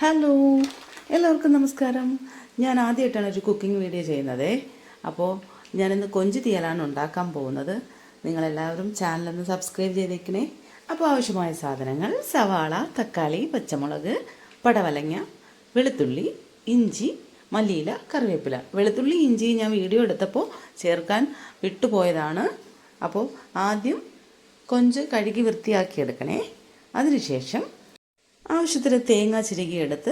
Hello, എല്ലാവർക്കും നമസ്കാരം. ഞാൻ ആദ്യമായിട്ടാണ് ഒരു കുക്കിംഗ് വീഡിയോ ചെയ്യുന്നത്. അപ്പോൾ ഞാനിന്ന് കൊഞ്ച് തീയലാണ് ഉണ്ടാക്കാൻ പോകുന്നത്. നിങ്ങളെല്ലാവരും ചാനലൊന്ന് സബ്സ്ക്രൈബ് ചെയ്തേക്കണേ. അപ്പോൾ ആവശ്യമായ സാധനങ്ങൾ: സവാള, തക്കാളി, പച്ചമുളക്, പടവലങ്ങ, വെളുത്തുള്ളി, ഇഞ്ചി, മല്ലിയില, കറിവേപ്പില. വെളുത്തുള്ളി ഇഞ്ചി ഞാൻ വീഡിയോ എടുത്തപ്പോൾ ചേർക്കാൻ വിട്ടുപോയതാണ്. അപ്പോൾ ആദ്യം കൊഞ്ച് കഴുകി വൃത്തിയാക്കിയെടുക്കണേ. അതിനുശേഷം ആവശ്യത്തിന് തേങ്ങ ചിരകിയെടുത്ത്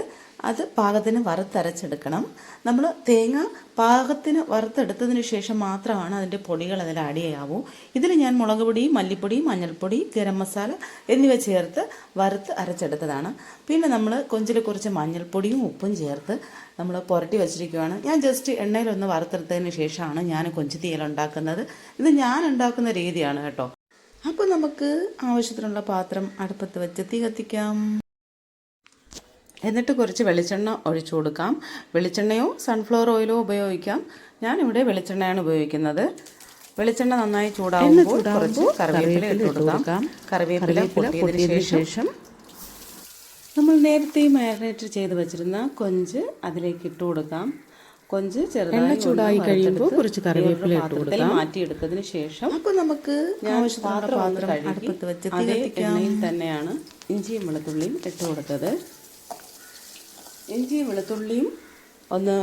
അത് പാകത്തിന് വറുത്തരച്ചെടുക്കണം. നമ്മൾ തേങ്ങ പാകത്തിന് വറുത്തെടുത്തതിന് ശേഷം മാത്രമാണ് അതിൻ്റെ പൊടികൾ അതിൽ ആഡ് ചെയ്യാവൂ. ഇതിൽ ഞാൻ മുളക് പൊടി, മല്ലിപ്പൊടി, മഞ്ഞൾപ്പൊടി, ഗരം മസാല എന്നിവ ചേർത്ത് വറുത്ത് അരച്ചെടുത്തതാണ്. പിന്നെ നമ്മൾ കൊഞ്ചിൽ കുറച്ച് മഞ്ഞൾപ്പൊടിയും ഉപ്പും ചേർത്ത് നമ്മൾ പുരട്ടി വച്ചിരിക്കുകയാണ്. ഞാൻ ജസ്റ്റ് എണ്ണയിലൊന്ന് വറുത്തെടുത്തതിന് ശേഷമാണ് ഞാൻ കൊഞ്ച് തീയൽ ഉണ്ടാക്കുന്നത്. ഇത് ഞാൻ ഉണ്ടാക്കുന്ന രീതിയാണ് കേട്ടോ. അപ്പോൾ നമുക്ക് ആവശ്യത്തിനുള്ള പാത്രം അടുപ്പത്ത് വെച്ച് തീ കത്തിക്കാം. എന്നിട്ട് കുറച്ച് വെളിച്ചെണ്ണ ഒഴിച്ചു കൊടുക്കാം. വെളിച്ചെണ്ണയോ സൺഫ്ലവർ ഓയിലോ ഉപയോഗിക്കാം. ഞാനിവിടെ വെളിച്ചെണ്ണയാണ് ഉപയോഗിക്കുന്നത്. വെളിച്ചെണ്ണ നന്നായി ചൂടാകുമ്പോൾ കുറച്ച് കറിവേപ്പില ഇട്ട് കൊടുക്കാം. കറിവേപ്പില പൊട്ടിയതിന് ശേഷം നമ്മൾ നേരത്തെ മാരിനേറ്റ് ചെയ്ത് വെച്ചിരുന്ന കൊഞ്ച് അതിലേക്ക് ഇട്ട് കൊടുക്കാം. കൊഞ്ച് ചെറുതായി ചൂടായി കഴിയുമ്പോൾ കുറച്ച് കറിവേപ്പില ഇട്ട് കൊടുക്കാം. മാറ്റിയെടുത്തതിന് ശേഷം അപ്പോൾ നമുക്ക് പാത്രം അടുപ്പത്ത് വെച്ച് എണ്ണയിൽ തന്നെയാണ് ഇഞ്ചിയും വെളുത്തുള്ളിയും ഇട്ട് കൊടുത്തത്. ഇഞ്ചിയും വെളുത്തുള്ളിയും ഒന്ന്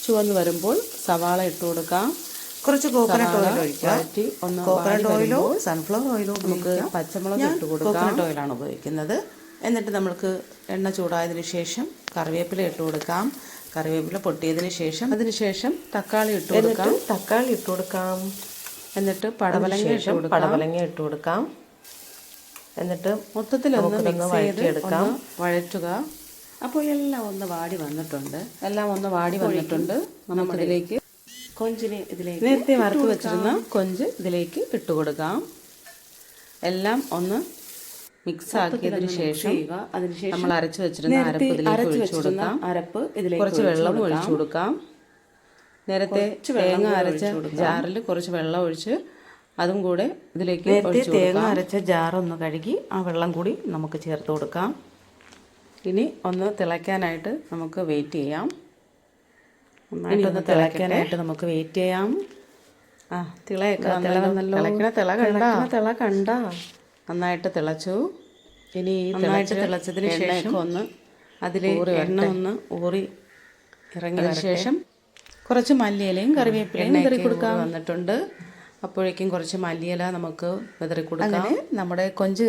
ചുവന്ന് വരുമ്പോൾ സവാള ഇട്ട് കൊടുക്കാം. കുറച്ച് കോക്കനട്ട് ഓയിൽ ഒഴിക്കാം. കോക്കനട്ട് ഓയിലോ സൺഫ്ലവർ ഓയിലോ നമുക്ക് പച്ചമുളക് ഇട്ട് കൊടുക്കാം. കോക്കനട്ട് ഓയിലാണ് ഉപയോഗിക്കുന്നത്. എന്നിട്ട് നമുക്ക് എണ്ണ ചൂടായതിനു ശേഷം കറിവേപ്പില ഇട്ട് കൊടുക്കാം. കറിവേപ്പില പൊട്ടിയതിന് ശേഷം തക്കാളി ഇട്ട് കൊടുക്കാം. എന്നിട്ട് പടവലങ്ങ ഇട്ട് കൊടുക്കാം. എന്നിട്ട് മൊത്തത്തിലൊന്ന് മിക്സ് ചെയ്തെടുക്കാം, വഴറ്റുക. അപ്പോൾ എല്ലാം ഒന്ന് വാടി വന്നിട്ടുണ്ട്. നമുക്കിതിലേക്ക് നേരത്തെ വറുത്ത് വെച്ചിരുന്ന കൊഞ്ച് ഇതിലേക്ക് ഇട്ട് കൊടുക്കാം. എല്ലാം ഒന്ന് മിക്സ് ആക്കിയതിന് ശേഷം നമ്മൾ അരച്ചു വെച്ചിരുന്ന അരപ്പ് ഇതിലേക്ക് കുറച്ച് വെള്ളം ഒഴിച്ചു കൊടുക്കാം. നേരത്തെ തേങ്ങ അരച്ച ജാറിൽ കുറച്ച് വെള്ളം ഒഴിച്ച് അതും കൂടെ ഇതിലേക്ക് തേങ്ങ അരച്ച ജാറൊന്ന് കഴുകി ആ വെള്ളം കൂടി നമുക്ക് ചേർത്ത് കൊടുക്കാം. ഇനി ഒന്ന് തിളയ്ക്കാനായിട്ട് നമുക്ക് വെയിറ്റ് ചെയ്യാം. നമുക്ക് വെയിറ്റ് ചെയ്യാം. തിള കണ്ട നന്നായിട്ട് തിളച്ചു. ഇനി നന്നായിട്ട് തിളച്ചതിന് ശേഷം ഒന്ന് അതിലേക്ക് എണ്ണ ഒന്ന് ഊറി ഇറങ്ങിയതിന് ശേഷം കുറച്ച് മല്ലിയിലയും കറിവേപ്പിലയും വിതറി കൊടുക്കാൻ വന്നിട്ടുണ്ട്. അപ്പോഴേക്കും കുറച്ച് മല്ലിയില നമുക്ക് വിതറി കൊടുക്കാം. നമ്മുടെ കൊഞ്ച്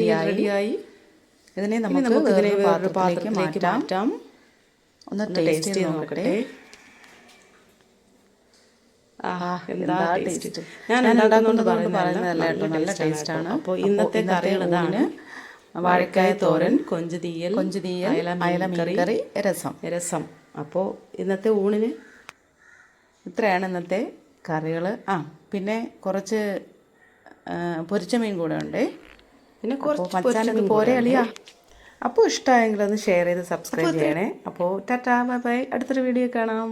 തീയൽ റെഡിയായി. ഇതിനെ നമുക്ക് വേറൊരു പാത്രത്തിലേക്ക് മാറ്റാം. ഒന്ന് ടേസ്റ്റ് ചെയ്ത് നോക്കട്ടെ. ഞാൻ ഉണ്ടാക്കുന്നുണ്ട് പറയുന്നതല്ല കേട്ടോ, നല്ല ടേസ്റ്റാണ്. അപ്പോൾ ഇന്നത്തെ കറികൾ ഇതാണ്: വാഴക്കായ തോരൻ, കൊഞ്ച് തീയൽ, അയല മീൻകറി, രസം. അപ്പോൾ ഇന്നത്തെ ഊണിന് ഇത്രയാണ് ഇന്നത്തെ കറികൾ. പിന്നെ കുറച്ച് പൊരിച്ച മീൻ കൂടെ ഉണ്ട്. പിന്നെ കുറച്ച് പോരെ അളിയാ. അപ്പോൾ ഇഷ്ടമായെങ്കിൽ ഒന്ന് ഷെയർ ചെയ്ത് സബ്സ്ക്രൈബ് ചെയ്യണേ. അപ്പോൾ ടാറ്റാ, ബൈ ബൈ. അടുത്തൊരു വീഡിയോ കാണാം.